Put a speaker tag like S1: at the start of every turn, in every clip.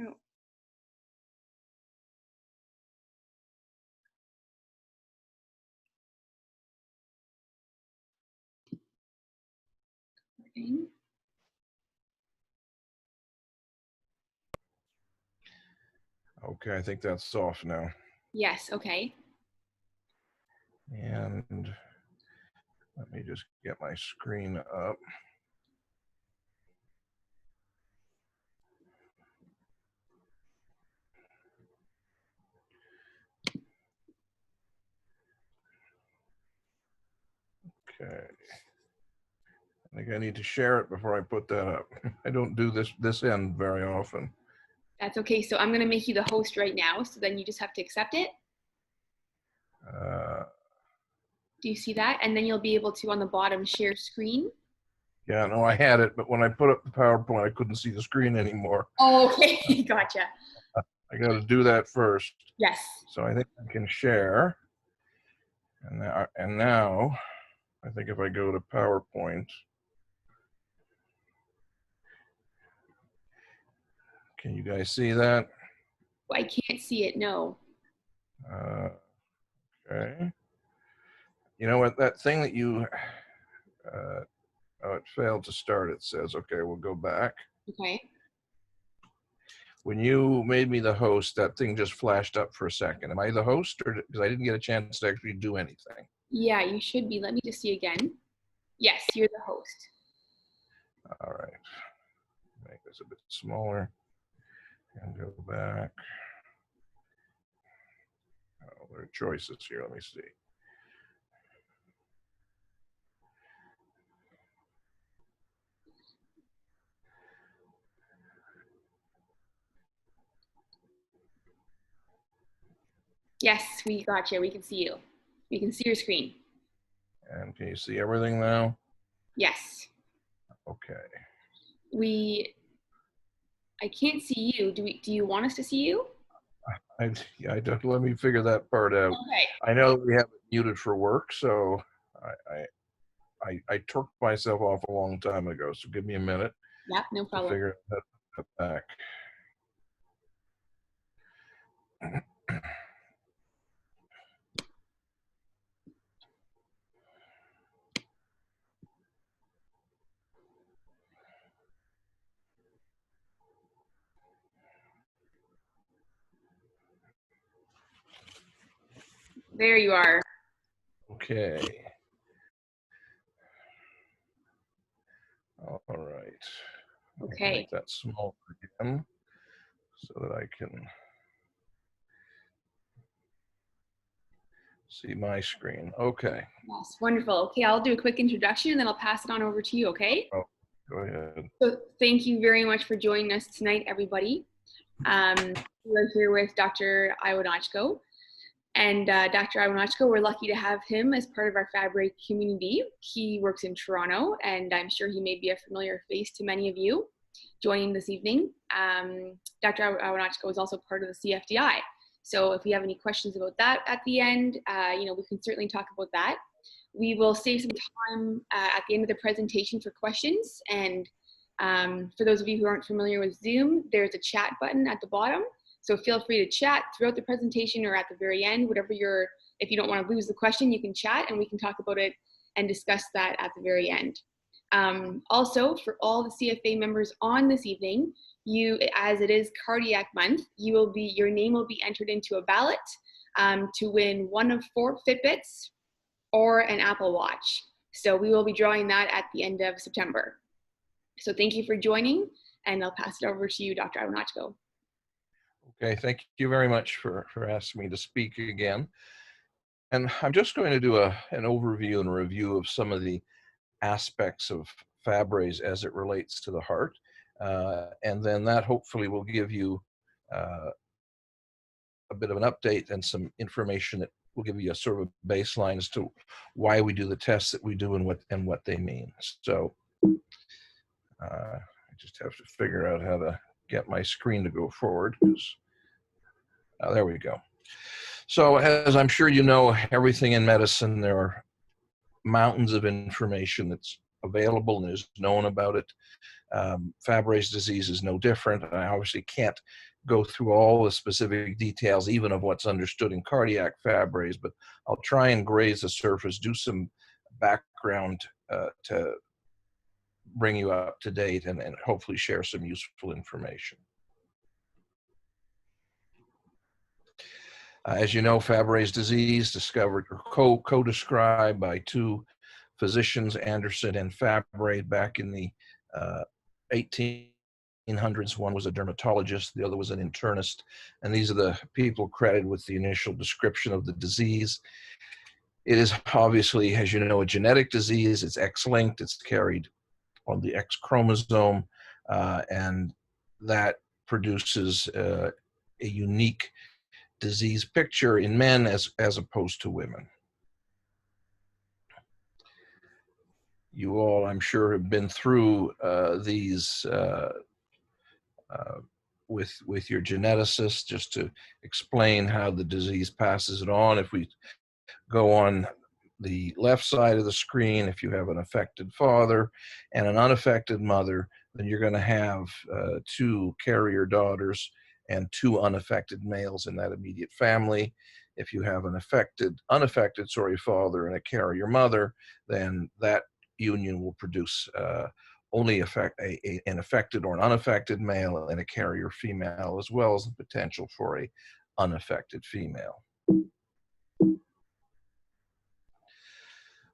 S1: Oh, okay.
S2: Okay, I think that's off now.
S1: Yes, okay.
S2: And let me just get my screen up. Okay. I think I need to share it before I put that up. I don't do this end very often.
S1: That's okay. So I'm going to make you the host right now. So then you just have to accept it. Do you see that? And then you'll be able to, on the bottom, share screen.
S2: Yeah, no, I had it, but when I put up the PowerPoint, I couldn't see the screen anymore.
S1: Oh, okay. Gotcha.
S2: I got to do that first.
S1: Yes.
S2: So I think I can share. And now, I think if I go to PowerPoint, can you guys see that?
S1: I can't see it. No.
S2: Okay. You know what? That thing that you, oh, it failed to start. It says, okay, we'll go back.
S1: Okay.
S2: When you made me the host, that thing just flashed up for a second. Am I the host, or because I didn't get a chance to actually do anything?
S1: Yeah, you should be. Let me just see again. Yes, you're the host.
S2: All right. Make this a bit smaller and go back. Oh, there are choices here. Let me see.
S1: Yes, we got you. We can see you. We can see your screen.
S2: And can you see everything now?
S1: Yes.
S2: Okay.
S1: I can't see you. Do you want us to see you?
S2: I don't, let me figure that part out.
S1: Okay.
S2: I know we have it muted for work, so I took myself off a long time ago. So give me a minute.
S1: Yeah, no
S2: To
S1: problem.
S2: figure that back.
S1: There you are.
S2: Okay. All right.
S1: Okay.
S2: I'll make that smaller again so that I can see my screen. Okay.
S1: Yes, wonderful. Okay, I'll do a quick introduction and then I'll pass it on over to you, okay?
S2: Oh, go ahead.
S1: So thank you very much for joining us tonight, everybody. We're here with Dr. Iwanochko. And Dr. Iwanochko, we're lucky to have him as part of our Fabry community. He works in Toronto, and I'm sure he may be a familiar face to many of you joining this evening. Dr. Iwanochko is also part of the CFDI. So if you have any questions about that at the end, we can certainly talk about that. We will save some time at the end of the presentation for questions. And for those of you who aren't familiar with Zoom, there's a chat button at the bottom. So feel free to chat throughout the presentation or at the very end, if you don't want to lose the question, you can chat and we can talk about it and discuss that at the very end. Also, for all the CFA members on this evening, as it is cardiac month, your name will be entered into a ballot to win one of 4 Fitbits or an Apple Watch. So we will be drawing that at the end of September. So thank you for joining, and I'll pass it over to you, Dr. Iwanochko.
S2: Okay, thank you very much for asking me to speak again. And I'm just going to do an overview and review of some of the aspects of Fabry's as it relates to the heart. And then that hopefully will give you a bit of an update and some information that will give you a sort of a baseline as to why we do the tests that we do and what they mean. So I just have to figure out how to get my screen to go forward. There we go. So as I'm sure you know, everything in medicine, there are mountains of information that's available and is known about it. Fabry's disease is no different. I obviously can't go through all the specific details, even of what's understood in cardiac Fabry's, but I'll try and graze the surface, do some background to bring you up to date and hopefully share some useful information. As you know, Fabry's disease discovered or co-described by two physicians, Anderson and Fabry, back in the 1800s. One was a dermatologist, the other was an internist, and these are the people credited with the initial description of the disease. It is obviously, as you know, a genetic disease. It's X-linked. It's carried on the X chromosome, and that produces a unique disease picture in men as opposed to women. You all, I'm sure, have been through these with your geneticist, just to explain how the disease passes it on. If we go on the left side of the screen, if you have an affected father and an unaffected mother, then you're going to have two carrier daughters and two unaffected males in that immediate family. If you have an unaffected father and a carrier mother, then that union will produce only an affected or an unaffected male and a carrier female, as well as the potential for a unaffected female.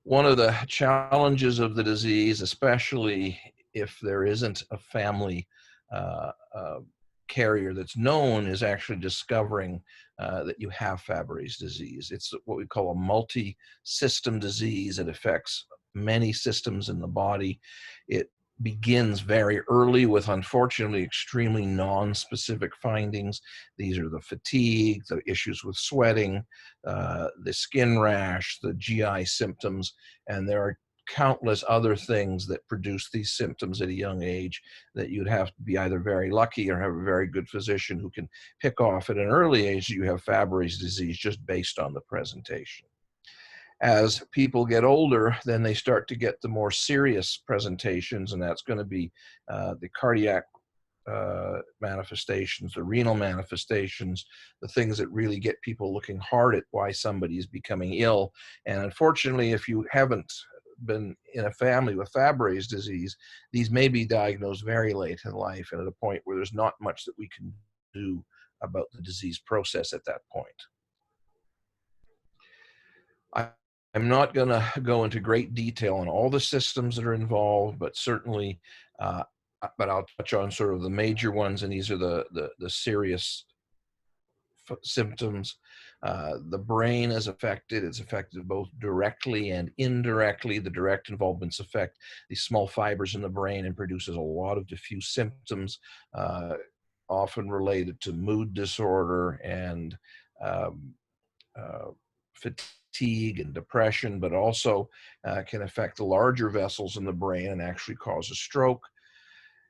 S2: One of the challenges of the disease, especially if there isn't a family carrier that's known, is actually discovering that you have Fabry's disease. It's what we call a multi-system disease. It affects many systems in the body. It begins very early with, unfortunately, extremely non-specific findings. These are the fatigue, the issues with sweating, the skin rash, the GI symptoms, and there are countless other things that produce these symptoms at a young age that you'd have to be either very lucky or have a very good physician who can pick off at an early age that you have Fabry's disease just based on the presentation. As people get older, then they start to get the more serious presentations, and that's going to be the cardiac manifestations, the renal manifestations, the things that really get people looking hard at why somebody is becoming ill. And unfortunately, if you haven't been in a family with Fabry's disease, these may be diagnosed very late in life and at a point where there's not much that we can do about the disease process at that point. I'm not going to go into great detail on all the systems that are involved, but certainly, but I'll touch on sort of the major ones, and these are the serious symptoms. The brain is affected. It's affected both directly and indirectly. The direct involvements affect these small fibers in the brain and produces a lot of diffuse symptoms, often related to mood disorder and fatigue and depression, but also can affect the larger vessels in the brain and actually cause a stroke.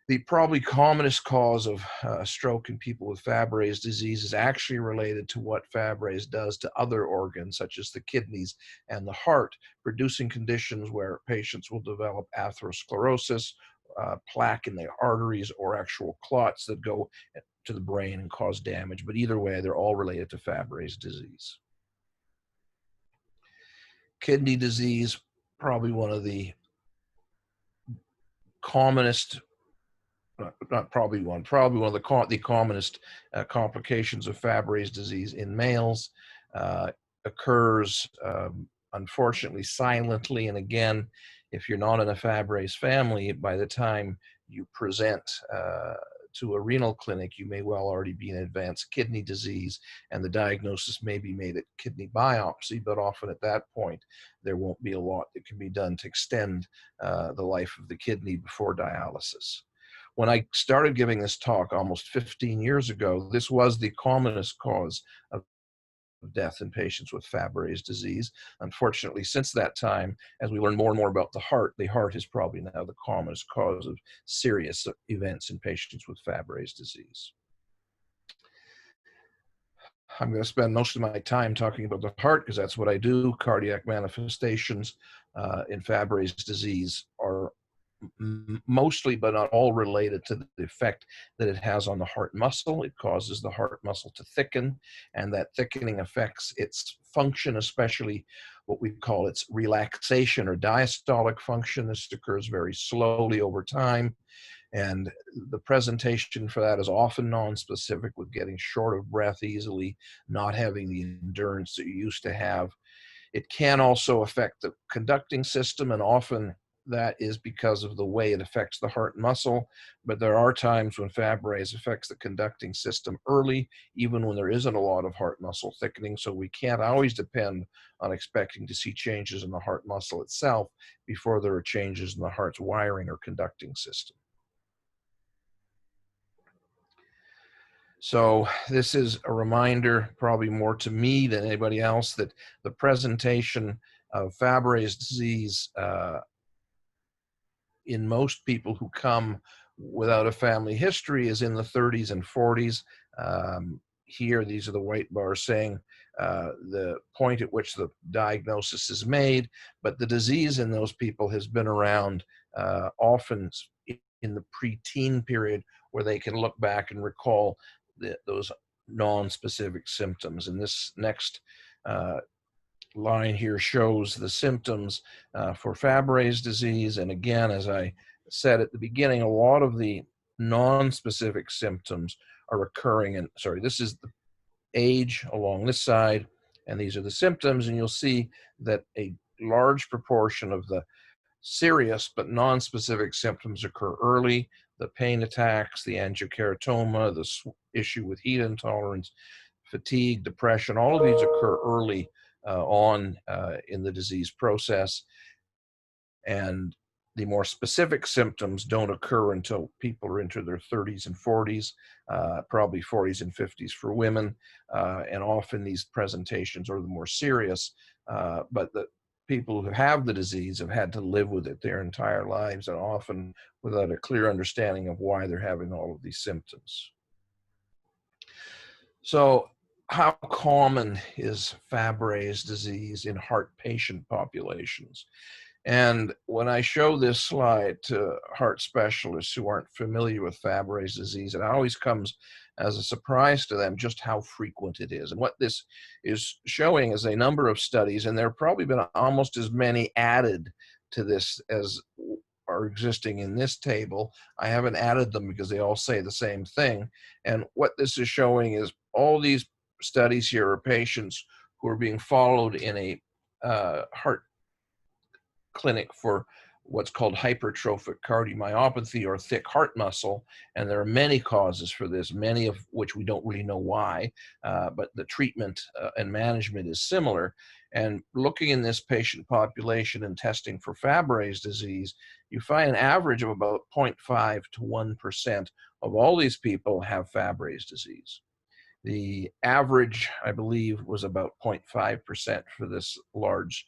S2: The probably commonest cause of stroke in people with Fabry's disease is actually related to what Fabry's does to other organs, such as the kidneys and the heart, producing conditions where patients will develop atherosclerosis, plaque in the arteries, or actual clots that go to the brain and cause damage. But either way, they're all related to Fabry's disease. Kidney disease, probably one of the commonest, probably one of the commonest complications of Fabry's disease in males, occurs unfortunately silently. And again, if you're not in a Fabry's family, by the time you present to a renal clinic, you may well already be in advanced kidney disease, and the diagnosis may be made at kidney biopsy, but often at that point, there won't be a lot that can be done to extend the life of the kidney before dialysis. When I started giving this talk almost 15 years ago, this was the commonest cause of death in patients with Fabry's disease. Unfortunately, since that time, as we learn more and more about the heart is probably now the commonest cause of serious events in patients with Fabry's disease. I'm going to spend most of my time talking about the heart because that's what I do. Cardiac manifestations in Fabry's disease are mostly, but not all, related to the effect that it has on the heart muscle. It causes the heart muscle to thicken, and that thickening affects its function, especially what we call its relaxation or diastolic function. This occurs very slowly over time, and the presentation for that is often non-specific, with getting short of breath easily, not having the endurance that you used to have. It can also affect the conducting system, and often that is because of the way it affects the heart muscle. But there are times when Fabry affects the conducting system early, even when there isn't a lot of heart muscle thickening. So we can't always depend on expecting to see changes in the heart muscle itself before there are changes in the heart's wiring or conducting system. So this is a reminder, probably more to me than anybody else, that the presentation of Fabry's disease in most people who come without a family history is in the 30s and 40s. Here, these are the white bars saying the point at which the diagnosis is made, but the disease in those people has been around often in the preteen period, where they can look back and recall those non-specific symptoms. And this next line here shows the symptoms for Fabry's disease. And again, as I said at the beginning, a lot of the non-specific symptoms are occurring. And sorry, this is the age along this side, and these are the symptoms. And you'll see that a large proportion of the serious but non-specific symptoms occur early. The pain attacks, the angiokeratoma, the issue with heat intolerance, fatigue, depression, all of these occur early on in the disease process. And the more specific symptoms don't occur until people are into their 30s and 40s, probably 40s and 50s for women. And often these presentations are the more serious, but the people who have the disease have had to live with it their entire lives, and often without a clear understanding of why they're having all of these symptoms. So how common is Fabry's disease in heart patient populations? And when I show this slide to heart specialists who aren't familiar with Fabry's disease, it always comes as a surprise to them just how frequent it is. And what this is showing is a number of studies, and there have probably been almost as many added to this as are existing in this table. I haven't added them because they all say the same thing. And what this is showing is all these studies here are patients who are being followed in a heart clinic for what's called hypertrophic cardiomyopathy, or thick heart muscle. And there are many causes for this, many of which we don't really know why, but the treatment and management is similar. And looking in this patient population and testing for Fabry's disease, you find an average of about 0.5 to 1% of all these people have Fabry's disease. The average, I believe, was about 0.5% for this large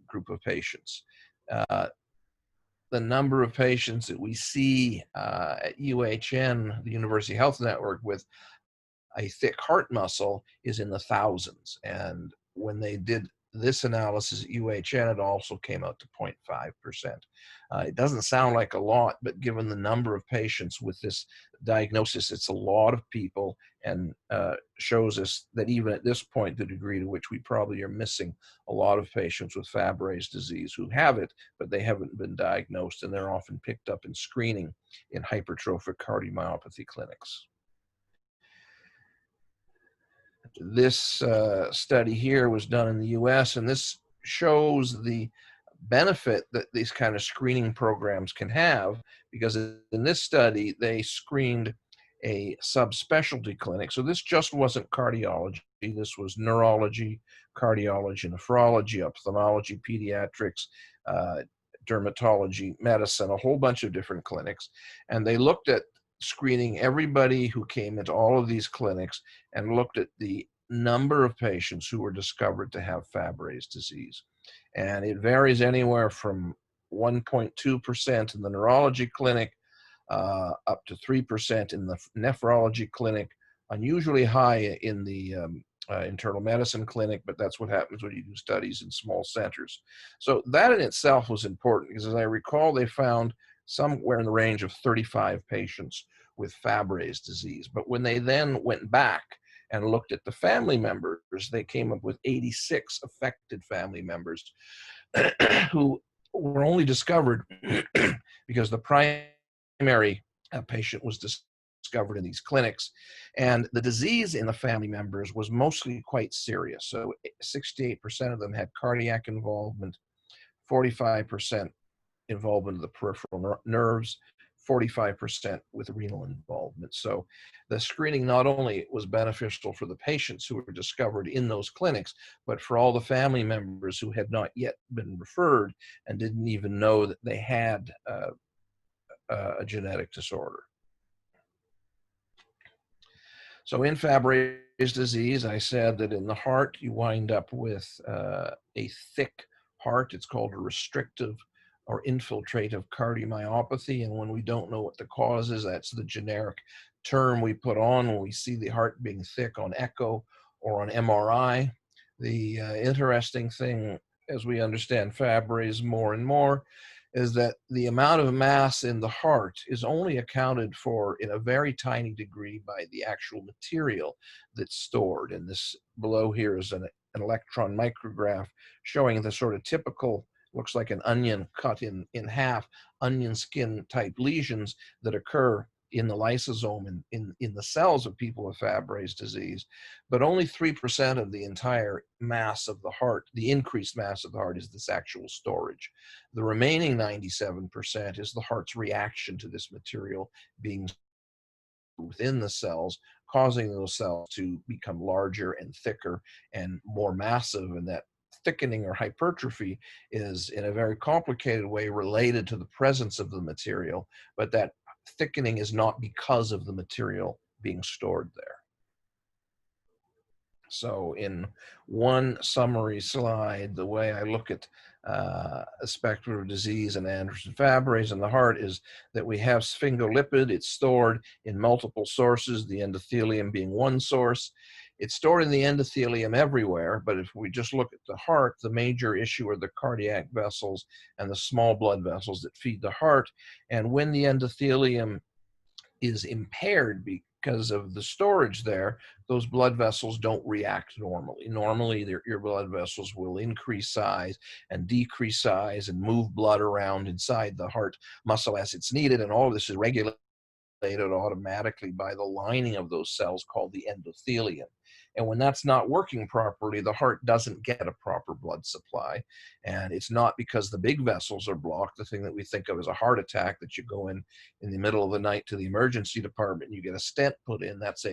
S2: group of patients. The number of patients that we see at UHN, the University Health Network, with a thick heart muscle is in the thousands. And when they did this analysis at UHN, it also came out to 0.5%. It doesn't sound like a lot, but given the number of patients with this diagnosis, it's a lot of people, and shows us that even at this point, the degree to which we probably are missing a lot of patients with Fabry's disease who have it, but they haven't been diagnosed, and they're often picked up in screening in hypertrophic cardiomyopathy clinics. This study here was done in the US, and this shows the benefit that these kind of screening programs can have, because in this study, they screened a subspecialty clinic. So this just wasn't cardiology. This was neurology, cardiology, nephrology, ophthalmology, pediatrics, dermatology, medicine, a whole bunch of different clinics. And they looked at screening everybody who came into all of these clinics, and looked at the number of patients who were discovered to have Fabry's disease. And it varies anywhere from 1.2% in the neurology clinic up to 3% in the nephrology clinic, unusually high in the internal medicine clinic, but that's what happens when you do studies in small centers. So that in itself was important, because as I recall, they found somewhere in the range of 35 patients with Fabry's disease. But when they then went back and looked at the family members, they came up with 86 affected family members who were only discovered because the primary patient was discovered in these clinics, and the disease in the family members was mostly quite serious. So 68% of them had cardiac involvement, 45% involvement of the peripheral nerves, 45% with renal involvement. So the screening not only was beneficial for the patients who were discovered in those clinics, but for all the family members who had not yet been referred and didn't even know that they had a genetic disorder. So in Fabry's disease, I said that in the heart, you wind up with a thick heart. It's called a restrictive or infiltrative cardiomyopathy. And when we don't know what the cause is, that's the generic term we put on when we see the heart being thick on echo or on MRI. The interesting thing, as we understand Fabry's more and more, is that the amount of mass in the heart is only accounted for in a very tiny degree by the actual material that's stored. And this below here is an electron micrograph showing the sort of typical, looks like an onion cut in half, onion skin type lesions that occur in the lysosome in the cells of people with Fabry's disease. But only 3% of the entire mass of the heart, the increased mass of the heart, is this actual storage. The remaining 97% is the heart's reaction to this material being within the cells, causing those cells to become larger and thicker and more massive. And that thickening or hypertrophy is in a very complicated way related to the presence of the material, but that thickening is not because of the material being stored there. So in one summary slide, the way I look at a spectrum of disease in Anderson-Fabry's and the heart is that we have sphingolipid. It's stored in multiple sources, the endothelium being one source. It's stored in the endothelium everywhere, but if we just look at the heart, the major issue are the cardiac vessels and the small blood vessels that feed the heart. And when the endothelium is impaired because of the storage there, those blood vessels don't react normally. Normally, your blood vessels will increase size and decrease size and move blood around inside the heart muscle as it's needed, and all of this is regulated automatically by the lining of those cells called the endothelium. And when that's not working properly, the heart doesn't get a proper blood supply. And it's not because the big vessels are blocked, the thing that we think of as a heart attack, that you go in the middle of the night to the emergency department and you get a stent put in. That's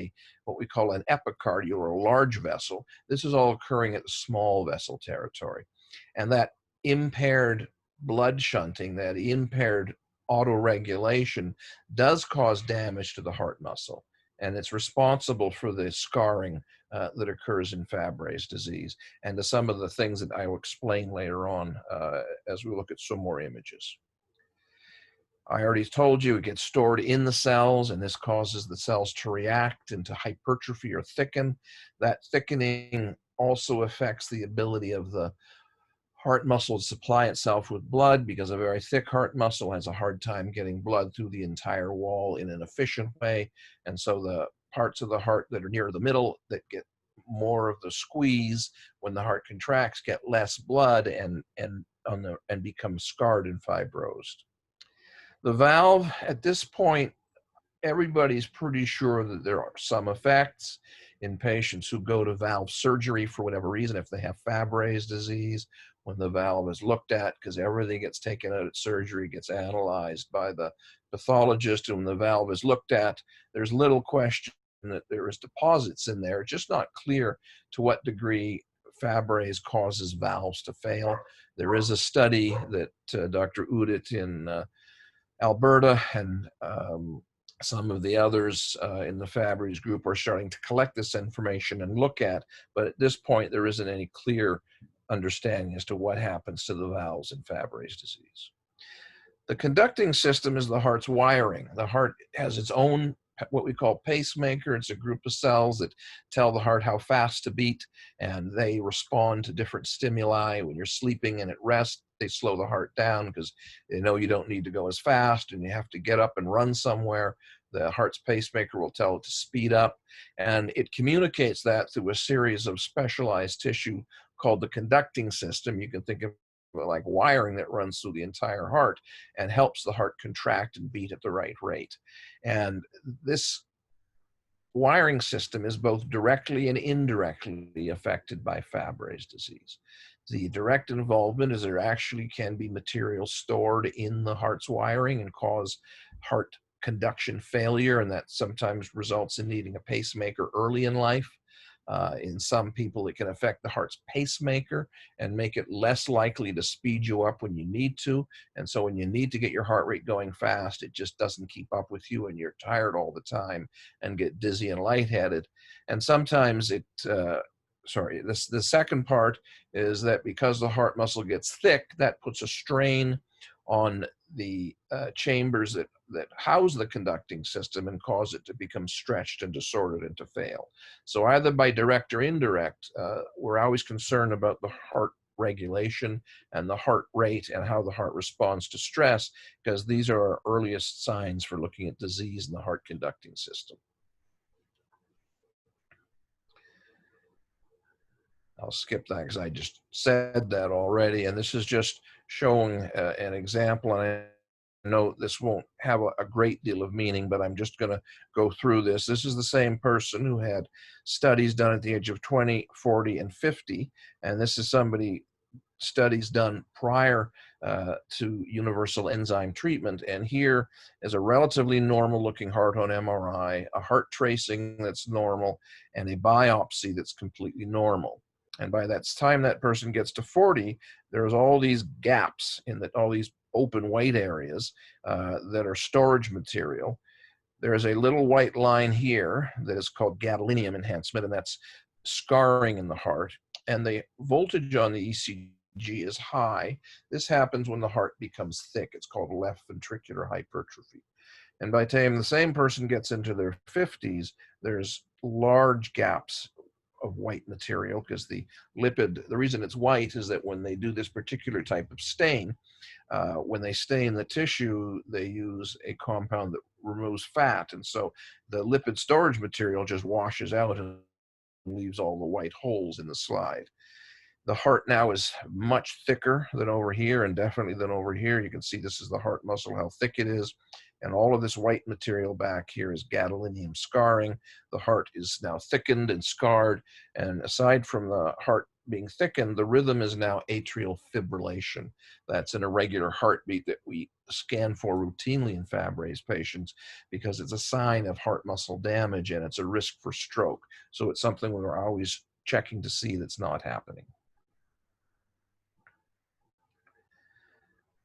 S2: what we call an epicardial or a large vessel. This is all occurring at the small vessel territory. And that impaired blood shunting, that impaired autoregulation, does cause damage to the heart muscle, and it's responsible for the scarring that occurs in Fabry's disease, and to some of the things that I will explain later on as we look at some more images. I already told you it gets stored in the cells, and this causes the cells to react into hypertrophy or thicken. That thickening also affects the ability of the heart muscle to supply itself with blood, because a very thick heart muscle has a hard time getting blood through the entire wall in an efficient way. And so the parts of the heart that are near the middle that get more of the squeeze when the heart contracts get less blood and become scarred and fibrosed. The valve, at this point, everybody's pretty sure that there are some effects in patients who go to valve surgery for whatever reason. If they have Fabry's disease, when the valve is looked at, because everything gets taken out at surgery, gets analyzed by the pathologist, and when the valve is looked at, there's little question that there is deposits in there. It's just not clear to what degree Fabry's causes valves to fail. There is a study that Dr. Udit in Alberta and some of the others in the Fabry's group are starting to collect this information and look at, but at this point there isn't any clear understanding as to what happens to the valves in Fabry's disease. The conducting system is the heart's wiring. The heart has its own, what we call pacemaker. It's a group of cells that tell the heart how fast to beat, and they respond to different stimuli when you're sleeping and at rest. they slow the heart down because they know you don't need to go as fast and you have to get up and run somewhere. The heart's pacemaker will tell it to speed up, and it communicates that through a series of specialized tissue called the conducting system. You can think of it like wiring that runs through the entire heart and helps the heart contract and beat at the right rate. And this wiring system is both directly and indirectly affected by Fabry's disease. The direct involvement is there actually can be material stored in the heart's wiring and cause heart conduction failure, and that sometimes results in needing a pacemaker early in life. In some people, it can affect the heart's pacemaker and make it less likely to speed you up when you need to. And so when you need to get your heart rate going fast, it just doesn't keep up with you and you're tired all the time and get dizzy and lightheaded. And sometimes the second part is that because the heart muscle gets thick, that puts a strain on the chambers that house the conducting system and cause it to become stretched and distorted and to fail. So either by direct or indirect, we're always concerned about the heart regulation and the heart rate and how the heart responds to stress, because these are our earliest signs for looking at disease in the heart conducting system. I'll skip that because I just said that already. And this is just showing an example. And I know this won't have a great deal of meaning, but I'm just going to go through this. This is the same person who had studies done at the age of 20, 40, and 50. And this is studies done prior to universal enzyme treatment. And here is a relatively normal looking heart on MRI, a heart tracing that's normal, and a biopsy that's completely normal. And by that time that person gets to 40, there's all these gaps in all these open white areas that are storage material. There's a little white line here that is called gadolinium enhancement, and that's scarring in the heart. And the voltage on the ECG is high. This happens when the heart becomes thick. It's called left ventricular hypertrophy. And by the time the same person gets into their 50s, there's large gaps of white material, because the reason it's white is that when they do this particular type of stain, when they stain the tissue, they use a compound that removes fat. And so the lipid storage material just washes out and leaves all the white holes in the slide. The heart now is much thicker than over here, and definitely than over here. You can see this is the heart muscle, how thick it is. And all of this white material back here is gadolinium scarring. The heart is now thickened and scarred. And aside from the heart being thickened, the rhythm is now atrial fibrillation. That's an irregular heartbeat that we scan for routinely in Fabry's patients because it's a sign of heart muscle damage and it's a risk for stroke. So it's something we're always checking to see that's not happening.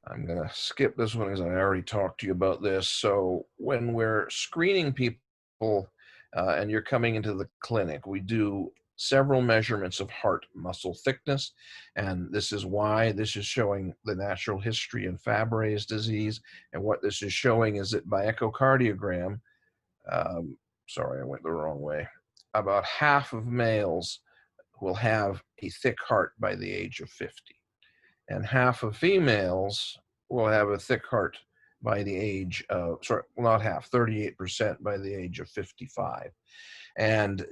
S2: I'm going to skip this one because I already talked to you about this. So when we're screening people and you're coming into the clinic, we do several measurements of heart muscle thickness. And this is why this is showing the natural history in Fabry's disease. And what this is showing is that by echocardiogram, sorry, I went the wrong way, about half of males will have a thick heart by the age of 50. And half of females will have a thick heart by the age of, sorry, not half, 38% by the age of 55. And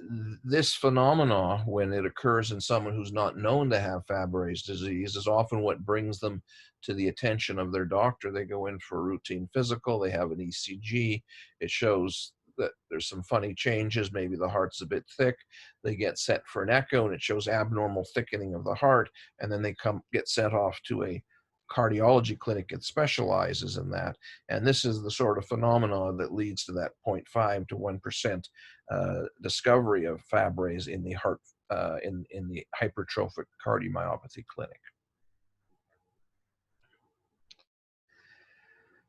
S2: this phenomena, when it occurs in someone who's not known to have Fabry's disease, is often what brings them to the attention of their doctor. They go in for a routine physical, they have an ECG, it shows that there's some funny changes, maybe the heart's a bit thick, they get set for an echo and it shows abnormal thickening of the heart, and then they get sent off to a cardiology clinic that specializes in that. And this is the sort of phenomena that leads to that 0.5 to 1% discovery of Fabry's in the heart, in the hypertrophic cardiomyopathy clinic.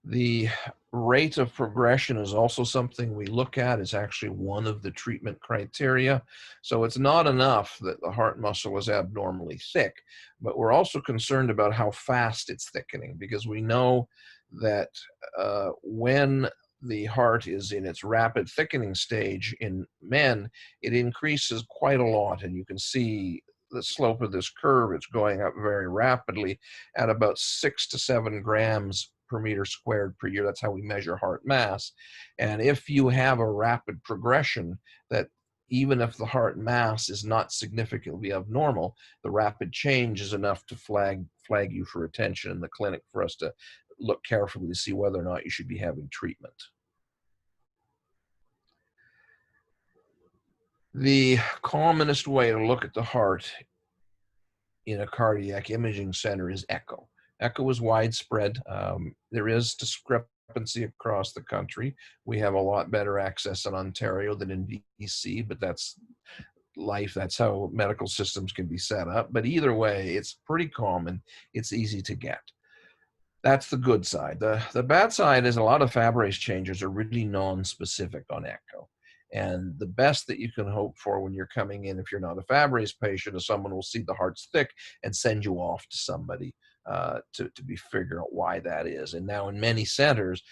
S2: The rate of progression is also something we look at. It's actually one of the treatment criteria. So it's not enough that the heart muscle is abnormally thick, but we're also concerned about how fast it's thickening, because we know that when the heart is in its rapid thickening stage in men, it increases quite a lot. And you can see the slope of this curve, it's going up very rapidly at about 6 to 7 grams per meter squared per year. That's how we measure heart mass. And if you have a rapid progression, that even if the heart mass is not significantly abnormal, the rapid change is enough to flag you for attention in the clinic for us to look carefully to see whether or not you should be having treatment. The commonest way to look at the heart in a cardiac imaging center is echo. Echo is widespread. There is discrepancy across the country. We have a lot better access in Ontario than in BC, but that's life. That's how medical systems can be set up. But either way, it's pretty common. It's easy to get. That's the good side. The bad side is a lot of Fabry's changes are really non-specific on echo. And the best that you can hope for when you're coming in, if you're not a Fabry's patient, is someone will see the heart's thick and send you off to somebody to be figure out why that is. And now in many centers,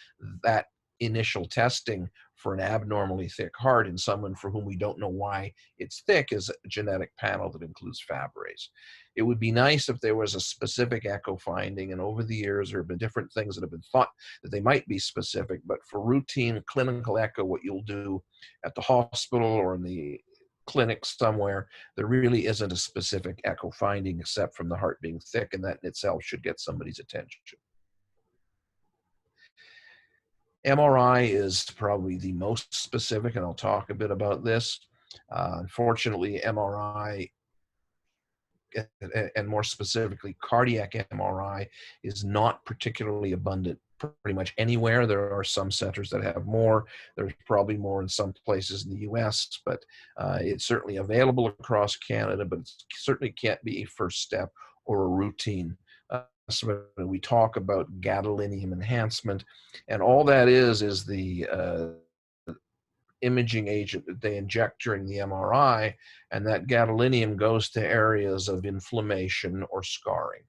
S2: that initial testing for an abnormally thick heart in someone for whom we don't know why it's thick is a genetic panel that includes Fabry's. It would be nice if there was a specific echo finding, and over the years there have been different things that have been thought that they might be specific, but for routine clinical echo, what you'll do at the hospital or in the clinic somewhere, there really isn't a specific echo finding except from the heart being thick, and that in itself should get somebody's attention. MRI is probably the most specific, and I'll talk a bit about this. Unfortunately, MRI, and more specifically cardiac MRI, is not particularly abundant pretty much anywhere. There are some centers that have more. There's probably more in some places in the US, but it's certainly available across Canada, but it certainly can't be a first step or a routine. So we talk about gadolinium enhancement, and all that is the imaging agent that they inject during the MRI, and that gadolinium goes to areas of inflammation or scarring.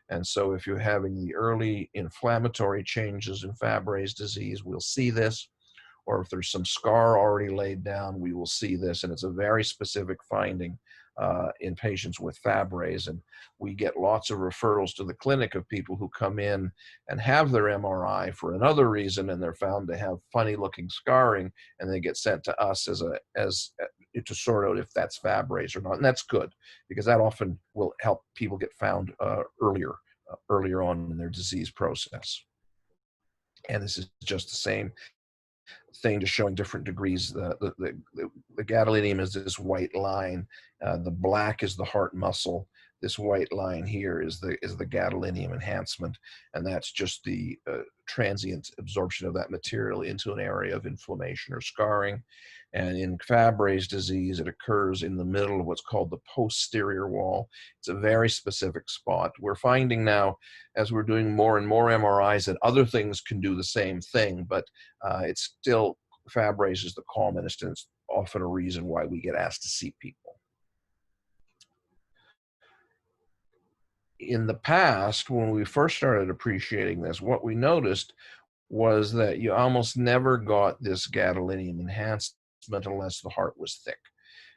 S2: And so if you're having the early inflammatory changes in Fabry's disease, we'll see this. Or if there's some scar already laid down, we will see this. And it's a very specific finding in patients with Fabry's. And we get lots of referrals to the clinic of people who come in and have their MRI for another reason, and they're found to have funny looking scarring, and they get sent to us to sort out if that's Fabry's or not. And that's good, because that often will help people get found earlier on in their disease process. And this is just the same thing, just showing different degrees. The gadolinium is this white line. The black is the heart muscle. This white line here is the gadolinium enhancement, and that's just the transient absorption of that material into an area of inflammation or scarring. And in Fabry's disease, it occurs in the middle of what's called the posterior wall. It's a very specific spot. We're finding now, as we're doing more and more MRIs, that other things can do the same thing, but it's still, Fabry's is the commonest, and it's often a reason why we get asked to see people. In the past, when we first started appreciating this, what we noticed was that you almost never got this gadolinium enhancement unless the heart was thick.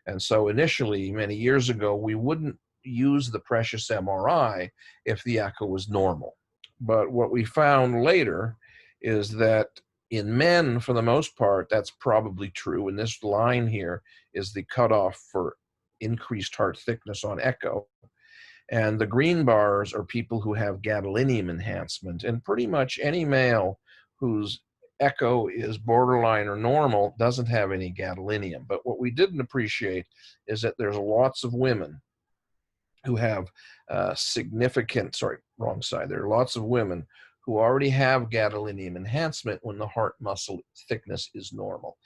S2: And so initially, many years ago, we wouldn't use the precious MRI if the echo was normal. But what we found later is that in men, for the most part, that's probably true. And this line here is the cutoff for increased heart thickness on echo. And the green bars are people who have gadolinium enhancement. And pretty much any male whose echo is borderline or normal doesn't have any gadolinium. But what we didn't appreciate is that there's lots of women who have there are lots of women who already have gadolinium enhancement when the heart muscle thickness is normal.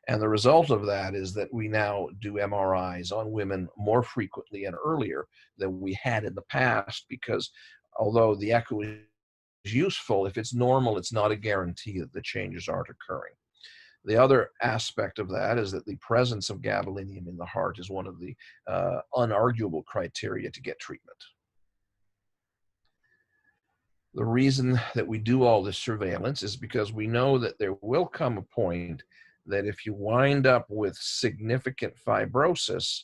S2: And the result of that is that we now do MRIs on women more frequently and earlier than we had in the past, because although the echo is useful, if it's normal, it's not a guarantee that the changes aren't occurring. The other aspect of that is that the presence of gadolinium in the heart is one of the unarguable criteria to get treatment. The reason that we do all this surveillance is because we know that there will come a point that if you wind up with significant fibrosis,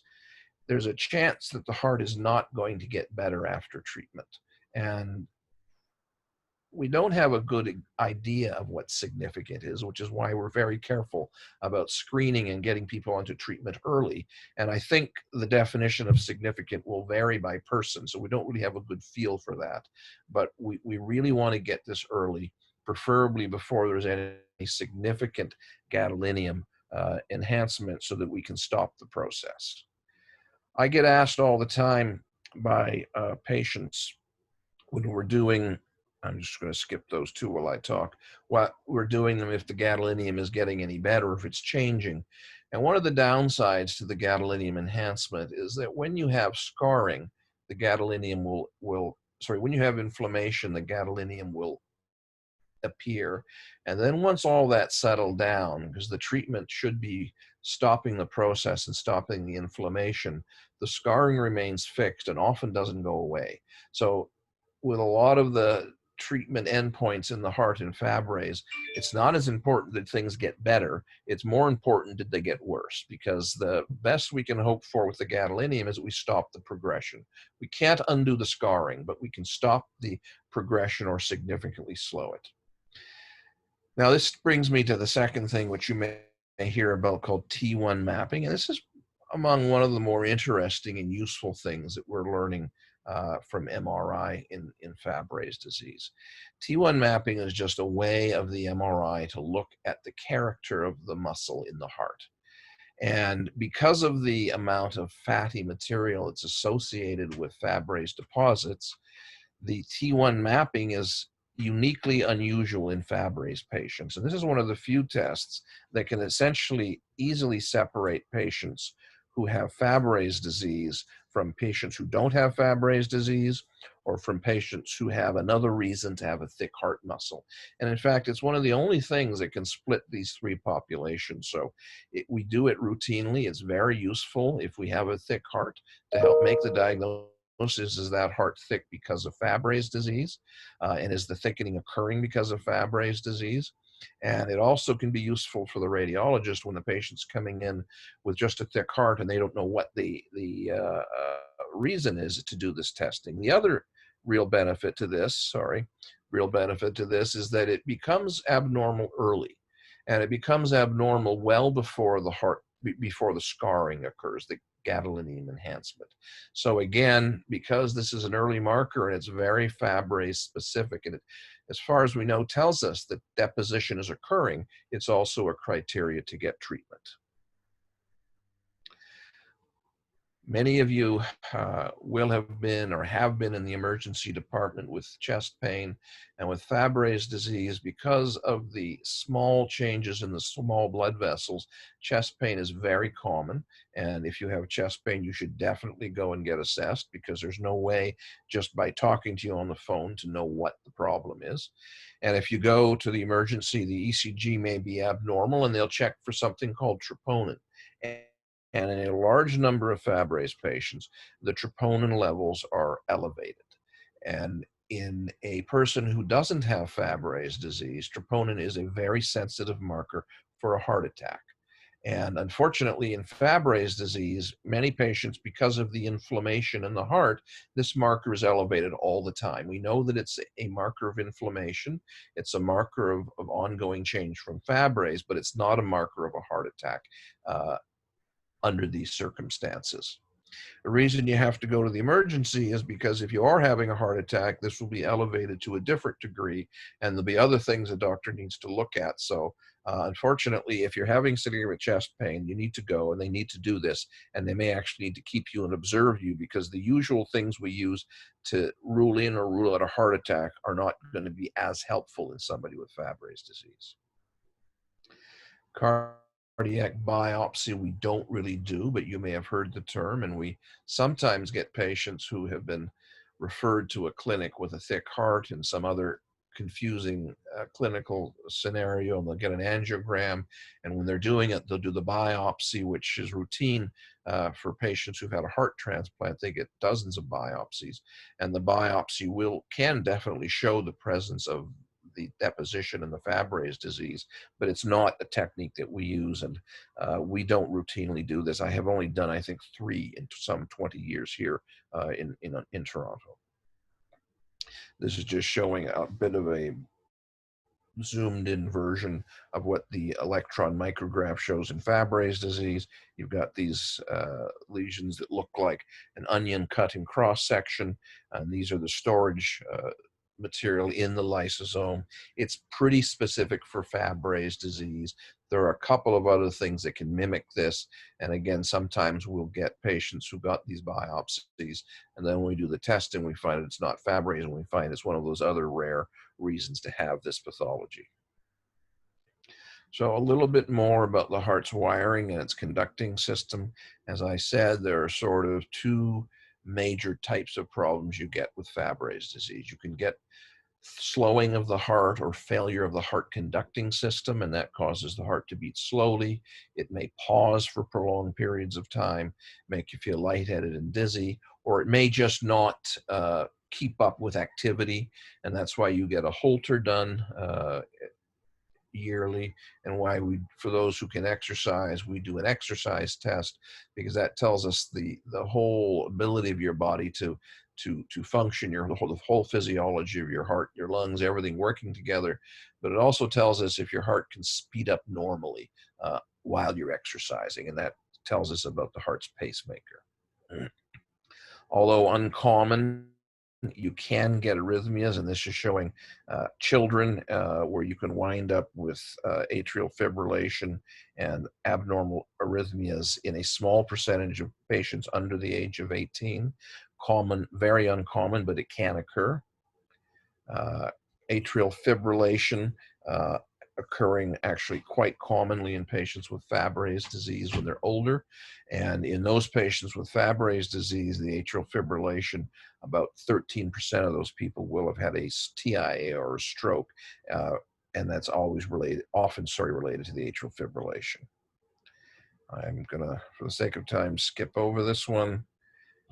S2: there's a chance that the heart is not going to get better after treatment. And we don't have a good idea of what significant is, which is why we're very careful about screening and getting people onto treatment early. And I think the definition of significant will vary by person, so we don't really have a good feel for that. But we really want to get this early, preferably before there's any significant gadolinium enhancement, so that we can stop the process. I get asked all the time by patients when we're doing, I'm just going to skip those two while I talk, what we're doing them if the gadolinium is getting any better, if it's changing. And one of the downsides to the gadolinium enhancement is that when you have scarring, the gadolinium when you have inflammation, the gadolinium will appear. And then once all that settled down, because the treatment should be stopping the process and stopping the inflammation, the scarring remains fixed and often doesn't go away. So with a lot of the treatment endpoints in the heart and Fabry's, it's not as important that things get better. It's more important that they get worse, because the best we can hope for with the gadolinium is that we stop the progression. We can't undo the scarring, but we can stop the progression or significantly slow it. Now, this brings me to the second thing, which you may hear about, called T1 mapping. And this is among one of the more interesting and useful things that we're learning from MRI in Fabry's disease. T1 mapping is just a way of the MRI to look at the character of the muscle in the heart. And because of the amount of fatty material that's associated with Fabry's deposits, the T1 mapping is uniquely unusual in Fabry's patients. And this is one of the few tests that can essentially easily separate patients who have Fabry's disease from patients who don't have Fabry's disease, or from patients who have another reason to have a thick heart muscle. And in fact, it's one of the only things that can split these three populations. So we do it routinely. It's very useful if we have a thick heart to help make the diagnosis. Is that heart thick because of Fabry's disease? And is the thickening occurring because of Fabry's disease? And it also can be useful for the radiologist when the patient's coming in with just a thick heart and they don't know what the reason is to do this testing. The other real benefit to this, is that it becomes abnormal early. And it becomes abnormal well before the scarring occurs, the gadolinium enhancement. So again, because this is an early marker and it's very Fabry specific, and it, as far as we know, tells us that deposition is occurring, it's also a criteria to get treatment. Many of you will have been or have been in the emergency department with chest pain and with Fabry's disease. Because of the small changes in the small blood vessels, chest pain is very common. And if you have chest pain, you should definitely go and get assessed, because there's no way just by talking to you on the phone to know what the problem is. And if you go to the emergency, the ECG may be abnormal and they'll check for something called troponin. And in a large number of Fabry's patients, the troponin levels are elevated. And in a person who doesn't have Fabry's disease, troponin is a very sensitive marker for a heart attack. And unfortunately, in Fabry's disease, many patients, because of the inflammation in the heart, this marker is elevated all the time. We know that it's a marker of inflammation. It's a marker of ongoing change from Fabry's, but it's not a marker of a heart attack under these circumstances. The reason you have to go to the emergency is because if you are having a heart attack, this will be elevated to a different degree, and there'll be other things a doctor needs to look at. So unfortunately, if you're having severe chest pain, you need to go, and they need to do this, and they may actually need to keep you and observe you, because the usual things we use to rule in or rule out a heart attack are not going to be as helpful in somebody with Fabry's disease. Cardiac biopsy we don't really do, but you may have heard the term, and we sometimes get patients who have been referred to a clinic with a thick heart and some other confusing clinical scenario, and they'll get an angiogram, and when they're doing it, they'll do the biopsy, which is routine for patients who've had a heart transplant. They get dozens of biopsies, and the biopsy can definitely show the presence of the deposition in the Fabry's disease, but it's not a technique that we use, and we don't routinely do this. I have only done, I think, 3 in some 20 years here in Toronto. This is just showing a bit of a zoomed in version of what the electron micrograph shows in Fabry's disease. You've got these lesions that look like an onion cut in cross section, and these are the storage material in the lysosome. It's pretty specific for Fabry's disease. There are a couple of other things that can mimic this, and again, sometimes we'll get patients who got these biopsies, and then when we do the testing, we find it's not Fabry's, and we find it's one of those other rare reasons to have this pathology. So a little bit more about the heart's wiring and its conducting system. As I said, there are sort of 2 major types of problems you get with Fabry's disease. You can get slowing of the heart or failure of the heart conducting system, and that causes the heart to beat slowly. It may pause for prolonged periods of time, make you feel lightheaded and dizzy, or it may just not keep up with activity, and that's why you get a Holter done yearly, and why we, for those who can exercise, we do an exercise test, because that tells us the whole ability of your body to function, the whole physiology of your heart, your lungs, everything working together. But it also tells us if your heart can speed up normally while you're exercising, and that tells us about the heart's pacemaker. Although uncommon, you can get arrhythmias, and this is showing children where you can wind up with atrial fibrillation and abnormal arrhythmias in a small percentage of patients under the age of 18. Common, very uncommon, but it can occur. Atrial fibrillation occurring actually quite commonly in patients with Fabry's disease when they're older. And in those patients with Fabry's disease, the atrial fibrillation, about 13% of those people will have had a TIA or a stroke. And that's always often related to the atrial fibrillation. I'm gonna, for the sake of time, skip over this one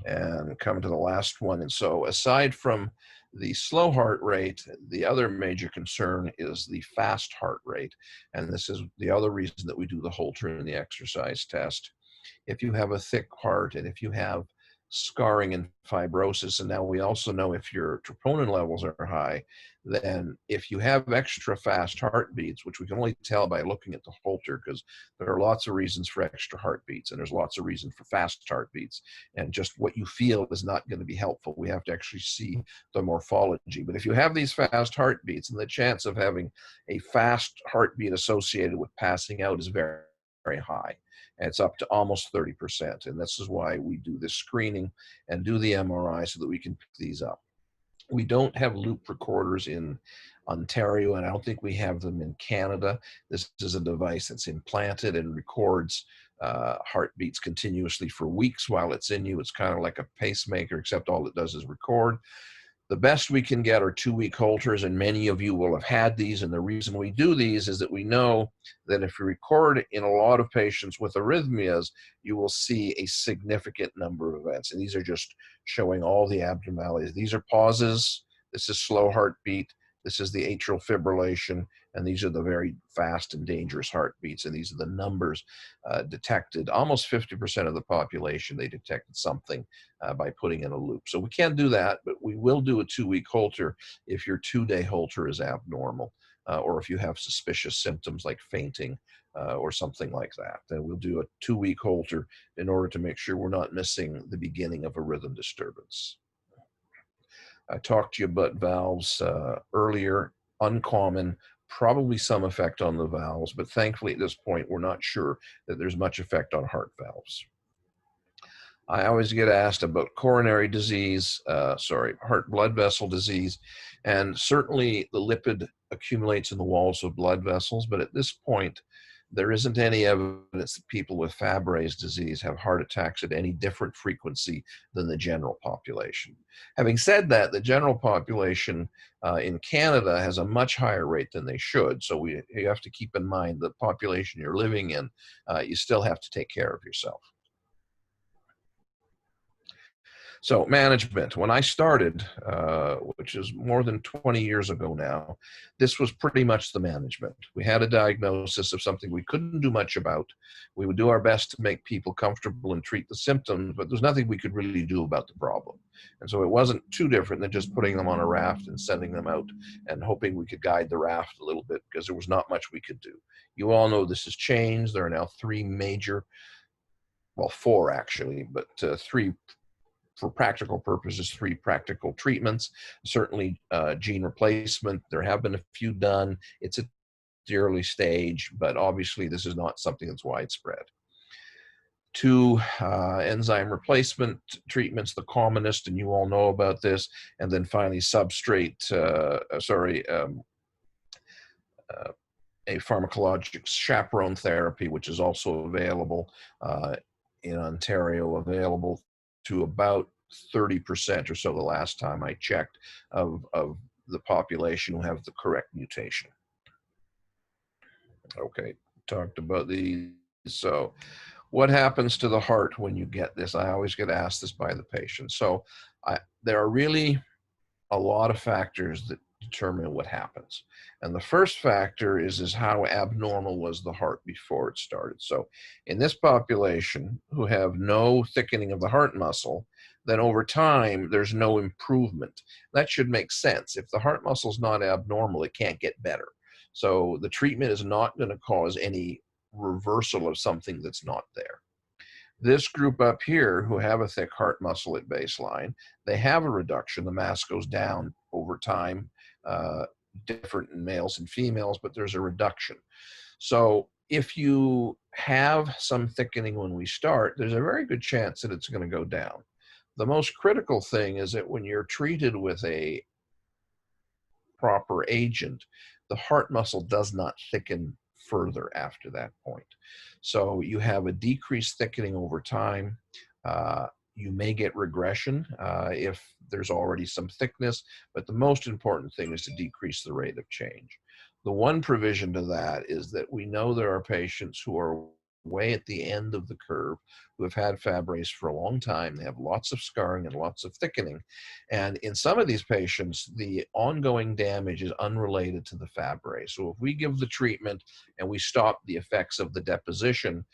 S2: and come to the last one. And so aside from the slow heart rate, the other major concern is the fast heart rate. And this is the other reason that we do the Holter and the exercise test. If you have a thick heart, and if you have scarring and fibrosis, and now we also know if your troponin levels are high, then if you have extra fast heartbeats, which we can only tell by looking at the Holter, because there are lots of reasons for extra heartbeats, and there's lots of reasons for fast heartbeats, and just what you feel is not going to be helpful. We have to actually see the morphology. But if you have these fast heartbeats, and the chance of having a fast heartbeat associated with passing out is very, very high. And it's up to almost 30%. And this is why we do this screening and do the MRI so that we can pick these up. We don't have loop recorders in Ontario, and I don't think we have them in Canada. This is a device that's implanted and records heartbeats continuously for weeks while it's in you. It's kind of like a pacemaker, except all it does is record. The best we can get are 2-week Holters, and many of you will have had these. And the reason we do these is that we know that if you record in a lot of patients with arrhythmias, you will see a significant number of events. And these are just showing all the abnormalities. These are pauses. This is slow heartbeat. This is the atrial fibrillation. And these are the very fast and dangerous heartbeats. And these are the numbers detected. Almost 50% of the population, they detected something by putting in a loop. So we can't do that, but we will do a 2-week Holter if your 2-day Holter is abnormal, or if you have suspicious symptoms like fainting or something like that. Then we'll do a 2-week Holter in order to make sure we're not missing the beginning of a rhythm disturbance. I talked to you about valves earlier, uncommon, probably some effect on the valves, but thankfully at this point, we're not sure that there's much effect on heart valves. I always get asked about coronary disease, heart blood vessel disease, and certainly the lipid accumulates in the walls of blood vessels, but at this point, there isn't any evidence that people with Fabry's disease have heart attacks at any different frequency than the general population. Having said that, the general population in Canada has a much higher rate than they should, so you have to keep in mind the population you're living in, you still have to take care of yourself. So management, when I started, which is more than 20 years ago now, this was pretty much the management. We had a diagnosis of something we couldn't do much about. We would do our best to make people comfortable and treat the symptoms, but there's nothing we could really do about the problem. And so it wasn't too different than just putting them on a raft and sending them out and hoping we could guide the raft a little bit, because there was not much we could do. You all know this has changed. There are now three major, well, four actually, but three, for practical purposes, three practical treatments. Certainly gene replacement, there have been a few done. It's at the early stage, but obviously this is not something that's widespread. Two enzyme replacement treatments, the commonest, and you all know about this. And then finally substrate, a pharmacologic chaperone therapy, which is also available in Ontario, available to about 30% or so the last time I checked of the population who have the correct mutation. Okay, talked about these. So what happens to the heart when you get this? I always get asked this by the patient. So there are really a lot of factors that determine what happens. And the first factor is how abnormal was the heart before it started. So in this population who have no thickening of the heart muscle, then over time, there's no improvement. That should make sense. If the heart muscle is not abnormal, it can't get better. So the treatment is not going to cause any reversal of something that's not there. This group up here who have a thick heart muscle at baseline, they have a reduction. The mass goes down over time, different in males and females, but there's a reduction. So if you have some thickening when we start, there's a very good chance that it's going to go down. The most critical thing is that when you're treated with a proper agent, the heart muscle does not thicken further after that point. So you have a decreased thickening over time. You may get regression if there's already some thickness, but the most important thing is to decrease the rate of change. The one provision to that is that we know there are patients who are way at the end of the curve who have had Fabry's for a long time. They have lots of scarring and lots of thickening. And in some of these patients, the ongoing damage is unrelated to the Fabry. So if we give the treatment and we stop the effects of the deposition,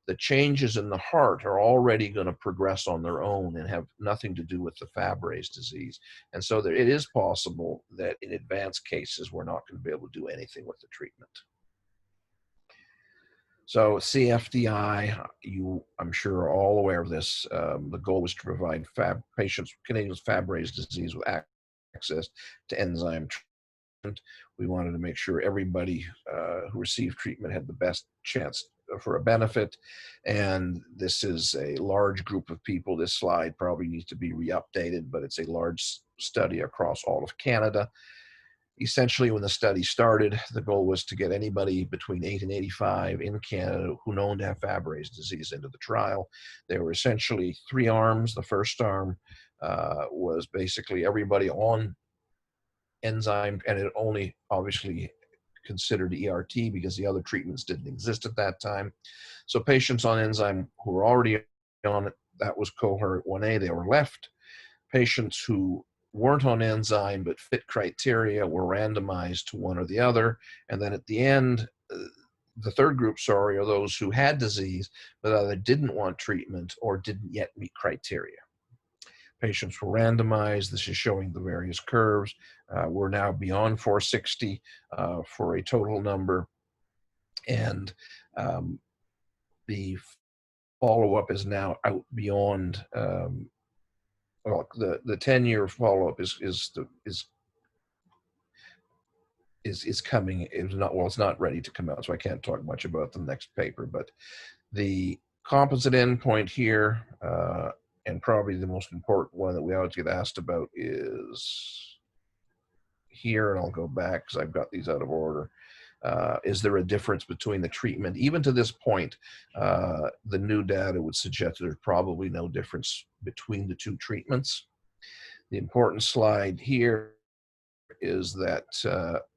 S2: the changes in the heart are already going to progress on their own and have nothing to do with the Fabry's disease. And so it is possible that in advanced cases, we're not going to be able to do anything with the treatment. So CFDI, I'm sure are all aware of this. The goal was to provide patients, Canadians with Fabry's disease, with access to enzyme treatment. We wanted to make sure everybody who received treatment had the best chance for a benefit. And this is a large group of people. This slide probably needs to be re-updated, but it's a large study across all of Canada. Essentially, when the study started, the goal was to get anybody between 8 and 85 in Canada who known to have Fabry's disease into the trial. There were essentially three arms. The first arm was basically everybody on enzyme, and it only obviously considered ERT because the other treatments didn't exist at that time. So patients on enzyme who were already on it, that was cohort 1A, they were left. Patients who weren't on enzyme but fit criteria were randomized to one or the other. And then at the end, the third group, are those who had disease but either didn't want treatment or didn't yet meet criteria. Patients were randomized. This is showing the various curves. We're now beyond 460 for a total number. And the follow-up is now out beyond well, the 10-year follow-up is coming. It's not ready to come out, so I can't talk much about the next paper. But the composite endpoint here, and probably the most important one that we always get asked about, is here, and I'll go back because I've got these out of order. Is there a difference between the treatment? Even to this point, the new data would suggest there's probably no difference between the two treatments. The important slide here is that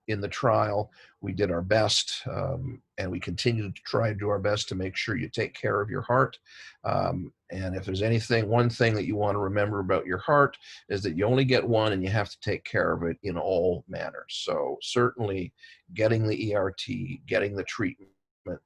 S2: in the trial, we did our best, and we continue to try to do our best to make sure you take care of your heart. And if there's one thing that you want to remember about your heart is that you only get one and you have to take care of it in all manners. So certainly getting the ERT, getting the treatment,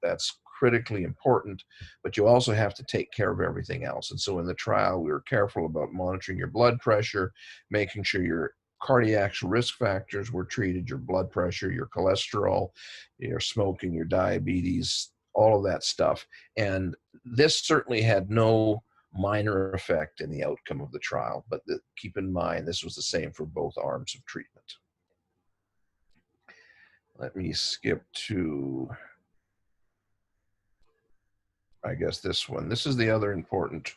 S2: that's critically important, but you also have to take care of everything else. And so in the trial, we were careful about monitoring your blood pressure, making sure your cardiac risk factors were treated, your blood pressure, your cholesterol, your smoking, your diabetes, all of that stuff. And this certainly had no minor effect in the outcome of the trial, but keep in mind, this was the same for both arms of treatment. Let me skip to, I guess, this one. This is the other important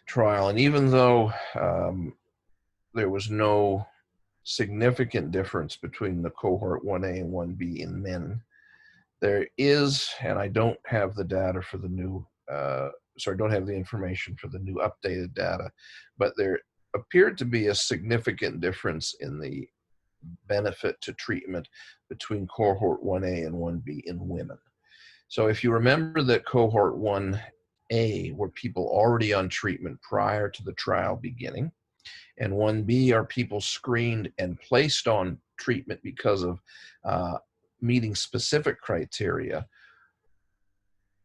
S2: trial. And even though there was no significant difference between the cohort 1A and 1B in men, there is, and I don't have the data for the new, don't have the information for the new updated data, but there appeared to be a significant difference in the benefit to treatment between cohort 1A and 1B in women. So if you remember that cohort 1A were people already on treatment prior to the trial beginning, and 1B are people screened and placed on treatment because of meeting specific criteria.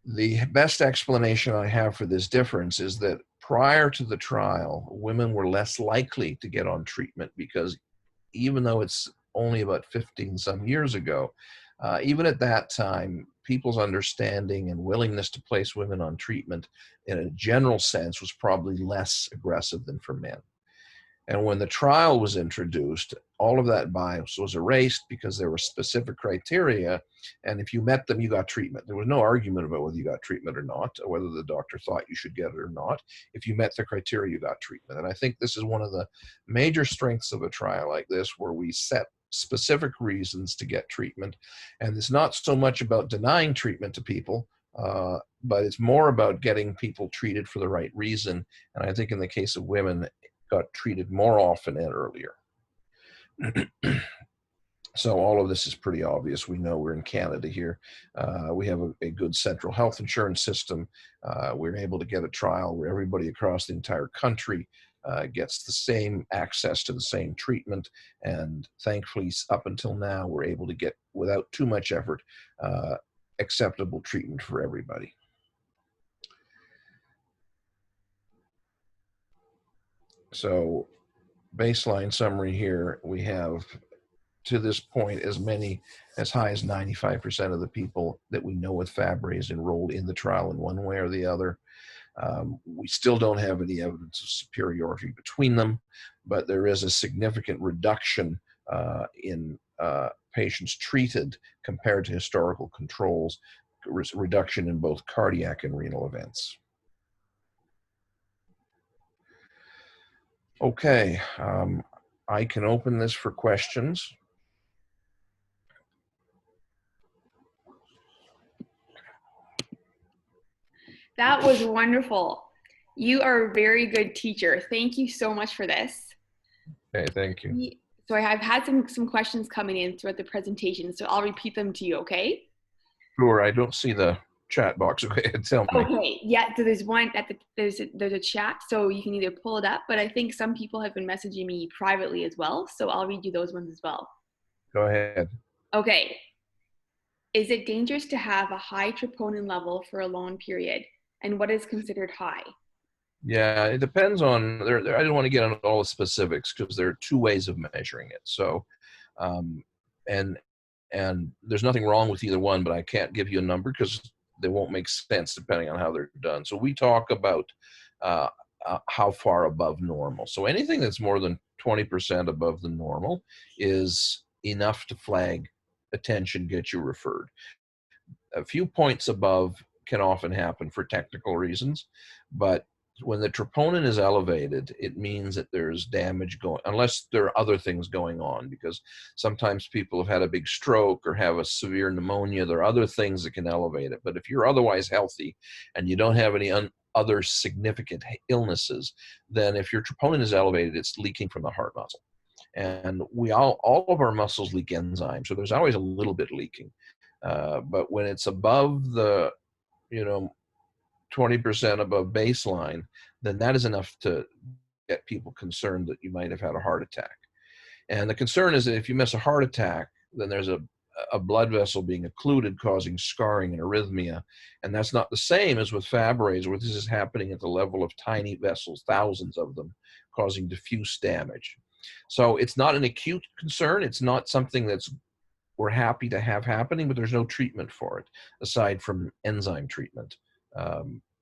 S2: The best explanation I have for this difference is that prior to the trial, women were less likely to get on treatment because even though it's only about 15 some years ago, even at that time, people's understanding and willingness to place women on treatment in a general sense was probably less aggressive than for men. And when the trial was introduced, all of that bias was erased because there were specific criteria. And if you met them, you got treatment. There was no argument about whether you got treatment or not, or whether the doctor thought you should get it or not. If you met the criteria, you got treatment. And I think this is one of the major strengths of a trial like this, where we set specific reasons to get treatment. And it's not so much about denying treatment to people, but it's more about getting people treated for the right reason. And I think in the case of women, got treated more often and earlier. So all of this is pretty obvious. We know we're in Canada here. We have a good central health insurance system. We're able to get a trial where everybody across the entire country gets the same access to the same treatment. And thankfully, up until now, we're able to get, without too much effort, acceptable treatment for everybody. So baseline summary here, we have to this point as high as 95% of the people that we know with Fabry is enrolled in the trial in one way or the other. We still don't have any evidence of superiority between them, but there is a significant reduction in patients treated compared to historical controls, reduction in both cardiac and renal events. Okay, I can open this for questions.
S1: That was wonderful. You are a very good teacher. Thank you so much for this.
S2: Okay, thank you.
S1: So I've had some questions coming in throughout the presentation, so I'll repeat them to you, okay?
S2: Sure, I don't see the chat box. Okay, tell me.
S1: Okay, yeah, so there's one there's a chat, so you can either pull it up, but I think some people have been messaging me privately as well, so I'll read you those ones as well.
S2: Go ahead.
S1: Okay. Is it dangerous to have a high troponin level for a long period? And what is considered high?
S2: Yeah, it depends on, I don't want to get into all the specifics because there are two ways of measuring it. So, and there's nothing wrong with either one, but I can't give you a number because they won't make sense depending on how they're done. So we talk about how far above normal. So anything that's more than 20% above the normal is enough to flag attention, get you referred. A few points above can often happen for technical reasons, but when the troponin is elevated, it means that there's damage going, unless there are other things going on, because sometimes people have had a big stroke or have a severe pneumonia. There are other things that can elevate it. But if you're otherwise healthy and you don't have any other significant illnesses, then if your troponin is elevated, it's leaking from the heart muscle. And we all of our muscles leak enzymes, so there's always a little bit leaking. But when it's above the, 20% above baseline, then that is enough to get people concerned that you might have had a heart attack. And the concern is that if you miss a heart attack, then there's a blood vessel being occluded, causing scarring and arrhythmia. And that's not the same as with Fabry's, where this is happening at the level of tiny vessels, thousands of them, causing diffuse damage. So it's not an acute concern. It's not something that's we're happy to have happening, but there's no treatment for it aside from enzyme treatment.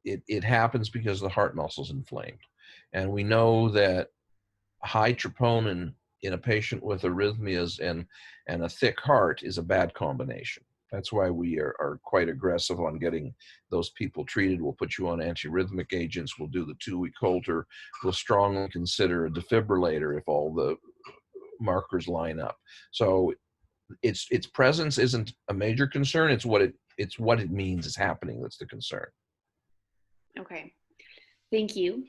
S2: It happens because the heart muscle's inflamed. And we know that high troponin in a patient with arrhythmias and a thick heart is a bad combination. That's why we are quite aggressive on getting those people treated. We'll put you on antiarrhythmic agents. We'll do the 2-week Holter. We'll strongly consider a defibrillator if all the markers line up. So its presence isn't a major concern. It's what it means is happening that's the concern.
S1: Okay, thank you.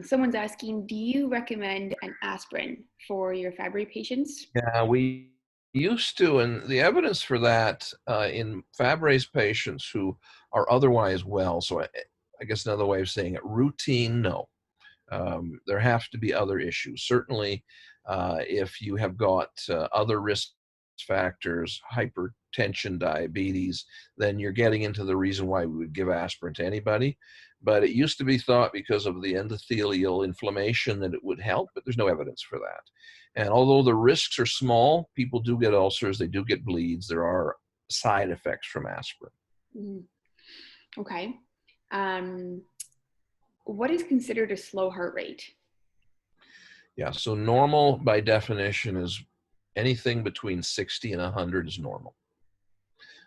S1: Someone's asking, do you recommend an aspirin for your Fabry patients?
S2: Yeah, we used to, and the evidence for that in Fabry's patients who are otherwise well, so I guess another way of saying it, routine, no. There have to be other issues. Certainly, if you have got other risk factors, hypertension, diabetes, then you're getting into the reason why we would give aspirin to anybody. But it used to be thought because of the endothelial inflammation that it would help, but there's no evidence for that. And although the risks are small, people do get ulcers, they do get bleeds, there are side effects from aspirin.
S1: Okay. What is considered a slow heart rate?
S2: Yeah, so normal by definition is anything between 60 and 100 is normal.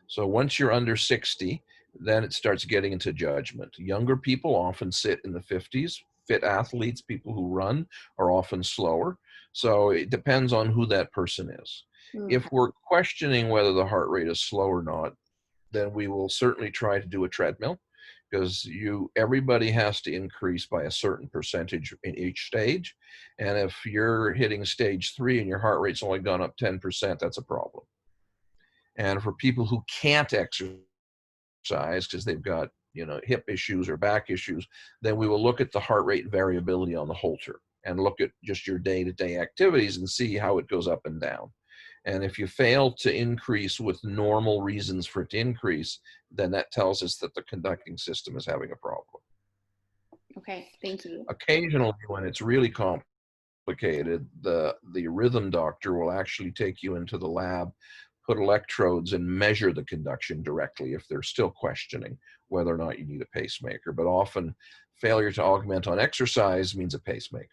S2: So once you're under 60, then it starts getting into judgment. Younger people often sit in the 50s. Fit athletes, people who run, are often slower. So it depends on who that person is. If we're questioning whether the heart rate is slow or not, then we will certainly try to do a treadmill, because everybody has to increase by a certain percentage in each stage. And if you're hitting stage 3 and your heart rate's only gone up 10%, that's a problem. And for people who can't exercise because they've got hip issues or back issues, then we will look at the heart rate variability on the Holter and look at just your day-to-day activities and see how it goes up and down. And if you fail to increase with normal reasons for it to increase, then that tells us that the conducting system is having a problem.
S1: Okay, thank you.
S2: Occasionally, when it's really complicated, the rhythm doctor will actually take you into the lab, put electrodes, and measure the conduction directly if they're still questioning whether or not you need a pacemaker. But often, failure to augment on exercise means a pacemaker.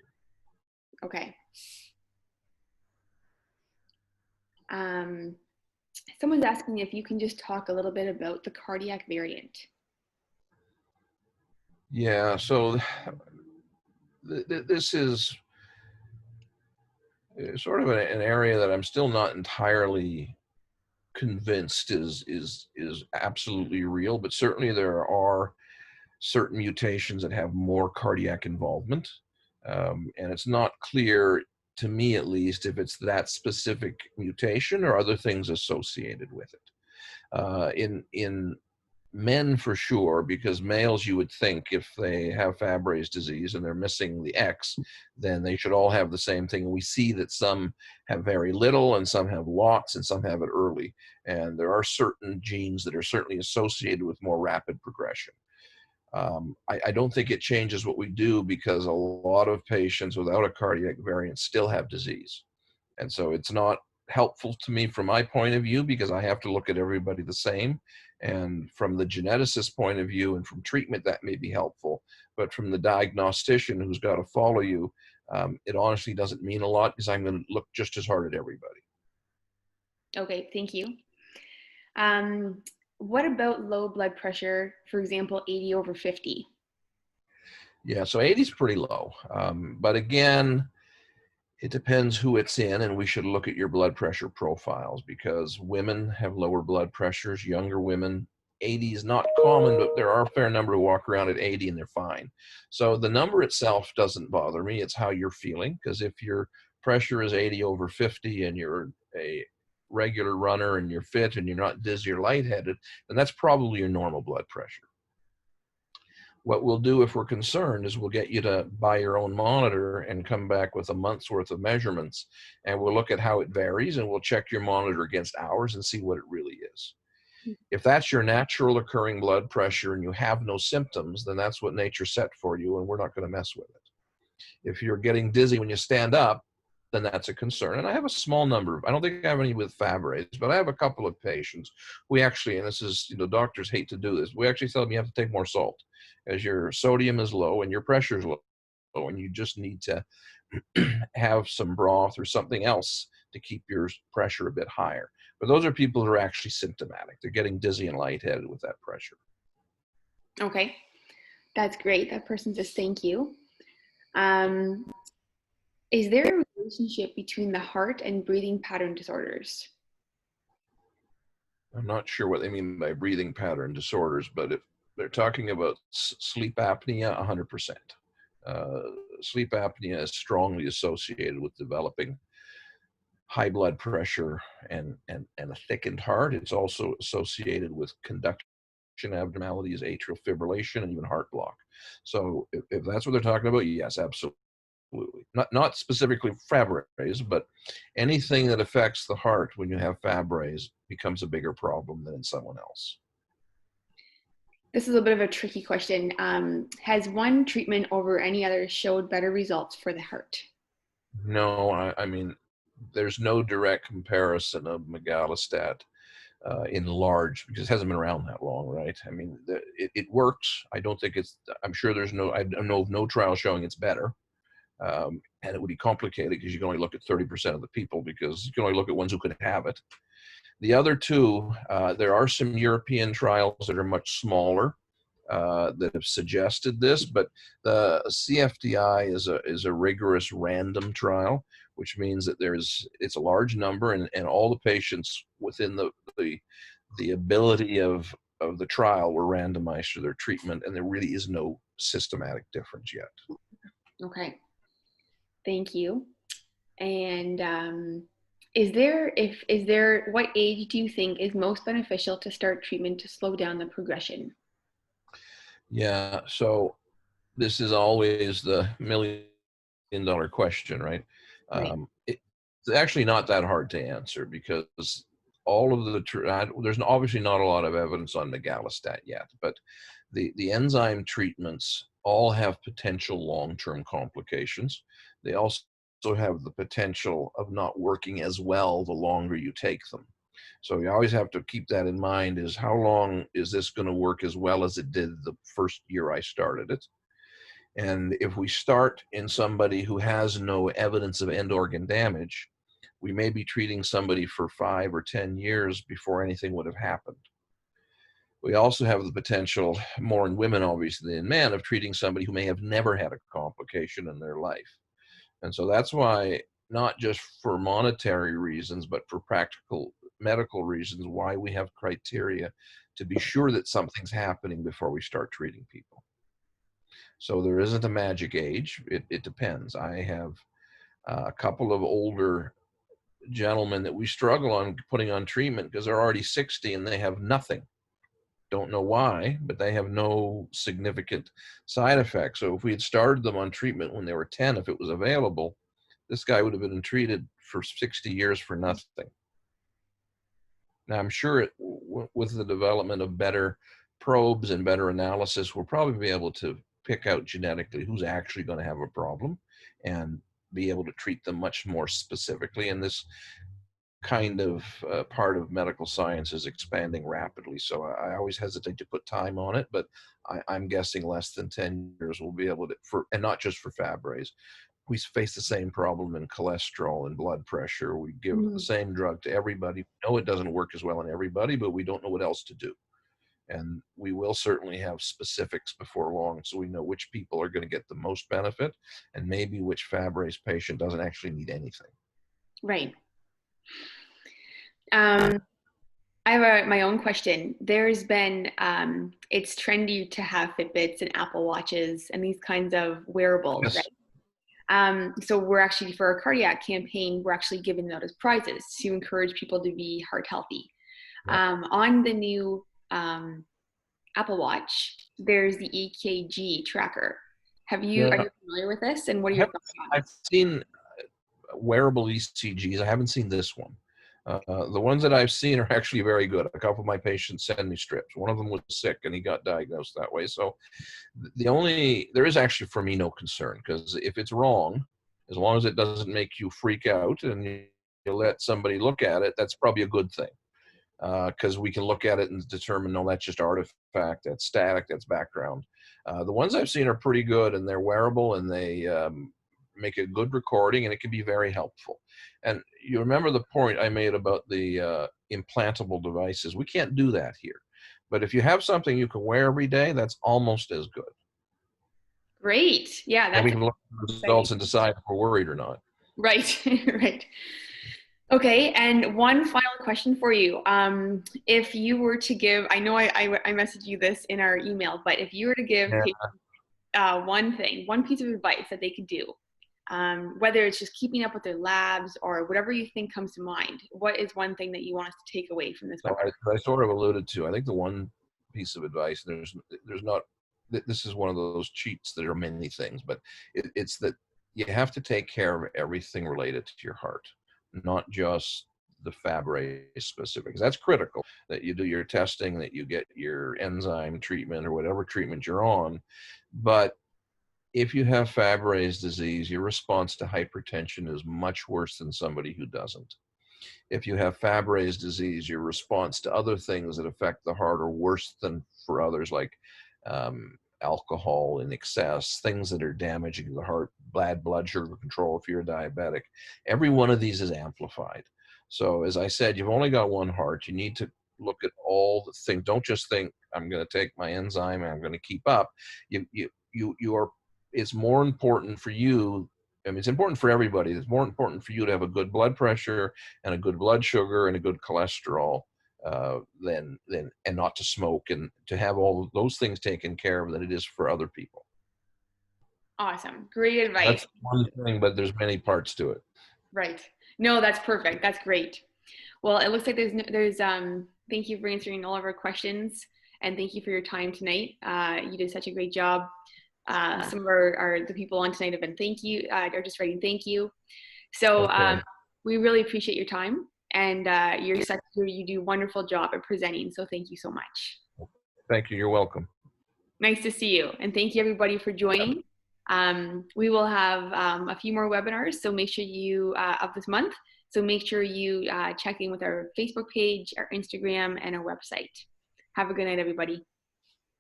S1: Okay. Someone's asking if you can just talk a little bit about the cardiac variant.
S2: Yeah, so this is sort of an area that I'm still not entirely convinced is absolutely real, but certainly there are certain mutations that have more cardiac involvement, and it's not clear to me, at least, if it's that specific mutation or other things associated with it. In men, for sure, because males, you would think if they have Fabry's disease and they're missing the X, then they should all have the same thing. And we see that some have very little and some have lots and some have it early. And there are certain genes that are certainly associated with more rapid progression. I don't think it changes what we do, because a lot of patients without a cardiac variant still have disease. And so it's not helpful to me from my point of view, because I have to look at everybody the same. And from the geneticist point of view and from treatment, that may be helpful. But from the diagnostician who's got to follow you, it honestly doesn't mean a lot, because I'm going to look just as hard at everybody.
S1: Okay, thank you. What about low blood pressure, for example, 80/50?
S2: Yeah, so 80 is pretty low. But again, it depends who it's in, and we should look at your blood pressure profiles, because women have lower blood pressures, younger women. 80 is not common, but there are a fair number who walk around at 80 and they're fine. So the number itself doesn't bother me. It's how you're feeling, because if you're pressure is 80/50 and you're a regular runner and you're fit and you're not dizzy or lightheaded, then that's probably your normal blood pressure. What we'll do if we're concerned is we'll get you to buy your own monitor and come back with a month's worth of measurements, and we'll look at how it varies, and we'll check your monitor against ours and see what it really is. If that's your natural occurring blood pressure and you have no symptoms, then that's what nature set for you, and we're not going to mess with it. If you're getting dizzy when you stand up, then that's a concern. And I have a small number I don't think I have any with Fabry's, but I have a couple of patients. We actually, and this is, doctors hate to do this, we actually tell them you have to take more salt as your sodium is low and your pressure is low, and you just need to have some broth or something else to keep your pressure a bit higher. But those are people who are actually symptomatic. They're getting dizzy and lightheaded with that pressure.
S1: Okay, that's great. That person says thank you. Is there a relationship between the heart and breathing pattern disorders?
S2: I'm not sure what they mean by breathing pattern disorders, but if they're talking about sleep apnea, 100%. Sleep apnea is strongly associated with developing high blood pressure and a thickened heart. It's also associated with conduction abnormalities, atrial fibrillation, and even heart block. So if that's what they're talking about, yes, absolutely. Not specifically Fabry's, but anything that affects the heart when you have Fabry's becomes a bigger problem than in someone else.
S1: This is a bit of a tricky question. Has one treatment over any other showed better results for the heart?
S2: No, I mean, there's no direct comparison of megalostat in large, because it hasn't been around that long, right? I mean, it works. I don't think I'm sure I know of no trial showing it's better. And it would be complicated because you can only look at 30% of the people, because you can only look at ones who could have it. The other two, there are some European trials that are much smaller that have suggested this, but the CFDI is a rigorous random trial, which means that it's a large number, and all the patients within the ability of the trial were randomized to their treatment, and there really is no systematic difference yet.
S1: Okay, thank you. And what age do you think is most beneficial to start treatment to slow down the progression?
S2: Yeah, so this is always the $1 million question, right?
S1: Right.
S2: It's actually not that hard to answer, because all of there's obviously not a lot of evidence on megalostat yet, but the enzyme treatments all have potential long-term complications. They also have the potential of not working as well the longer you take them. So you always have to keep that in mind, is how long is this going to work as well as it did the first year I started it? And if we start in somebody who has no evidence of end organ damage, we may be treating somebody for 5 or 10 years before anything would have happened. We also have the potential, more in women obviously than in men, of treating somebody who may have never had a complication in their life. And so that's why, not just for monetary reasons, but for practical medical reasons, why we have criteria to be sure that something's happening before we start treating people. So there isn't a magic age. It depends. I have a couple of older gentlemen that we struggle on putting on treatment because they're already 60 and they have nothing. Don't know why, but they have no significant side effects. So if we had started them on treatment when they were 10, if it was available, this guy would have been treated for 60 years for nothing. Now, I'm sure with the development of better probes and better analysis, we'll probably be able to pick out genetically who's actually going to have a problem and be able to treat them much more specifically. And this kind of part of medical science is expanding rapidly. So I always hesitate to put time on it, but I'm guessing less than 10 years we'll be able to, and not just for Fabry's. We face the same problem in cholesterol and blood pressure. We give the same drug to everybody. We know it doesn't work as well in everybody, but we don't know what else to do. And we will certainly have specifics before long, so we know which people are going to get the most benefit, and maybe which Fabry's patient doesn't actually need anything.
S1: Right. I have my own question. There's been, it's trendy to have Fitbits and Apple Watches and these kinds of wearables,
S2: Yes.
S1: right? So we're actually, for our cardiac campaign, we're actually giving out as prizes to encourage people to be heart healthy.
S2: Yeah.
S1: On the new Apple Watch, there's the EKG tracker. Are you
S2: Yeah.
S1: familiar with this? And what are
S2: I
S1: your
S2: have,
S1: thoughts on
S2: I've
S1: this?
S2: seen wearable ECGs. I haven't seen this one. The ones that I've seen are actually very good. A couple of my patients send me strips. One of them was sick and he got diagnosed that way. So there is actually for me no concern, because if it's wrong, as long as it doesn't make you freak out and you let somebody look at it, that's probably a good thing. Because we can look at it and determine, no, that's just artifact, that's static, that's background. The ones I've seen are pretty good, and they're wearable, and they make a good recording, and it can be very helpful. And you remember the point I made about the implantable devices. We can't do that here. But if you have something you can wear every day, that's almost as good.
S1: Great. Yeah,
S2: And we
S1: that's
S2: can look at the
S1: exciting.
S2: results and decide if we're worried or not.
S1: Right, right. Okay, and one final question for you. If you were to give, I know I messaged you this in our email, but if you were to give
S2: Yeah.
S1: patients one thing, one piece of advice that they could do, whether it's just keeping up with their labs or whatever you think comes to mind, what is one thing that you want us to take away from this
S2: So
S1: webinar?
S2: I sort of alluded to, I think the one piece of advice, there's not, this is one of those cheats that are many things, but it's that you have to take care of everything related to your heart, not just the Fabry specifics. That's critical, that you do your testing, that you get your enzyme treatment or whatever treatment you're on. But if you have Fabry's disease, your response to hypertension is much worse than somebody who doesn't. If you have Fabry's disease, your response to other things that affect the heart are worse than for others, like alcohol in excess, things that are damaging the heart, bad blood sugar control if you're a diabetic. Every one of these is amplified. So as I said, you've only got one heart. You need to look at all the things. Don't just think, I'm going to take my enzyme and I'm going to keep up. You are, it's more important for you. I mean, it's important for everybody. It's more important for you to have a good blood pressure and a good blood sugar and a good cholesterol than and not to smoke, and to have all of those things taken care of, than it is for other people.
S1: Awesome. Great advice.
S2: That's one thing, but there's many parts to it.
S1: Right. No, that's perfect. That's great. Well, it looks like thank you for answering all of our questions, and thank you for your time tonight. You did such a great job. Some of the people on tonight have been are just writing thank you. So
S2: Okay.
S1: we really appreciate your time, and you do a wonderful job at presenting. So thank you so much.
S2: Thank you. You're welcome.
S1: Nice to see you, and thank you everybody for joining. We will have a few more webinars, so make sure of this month. So make sure you check in with our Facebook page, our Instagram, and our website. Have a good night, everybody.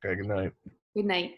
S2: Okay. Good night.
S1: Good night.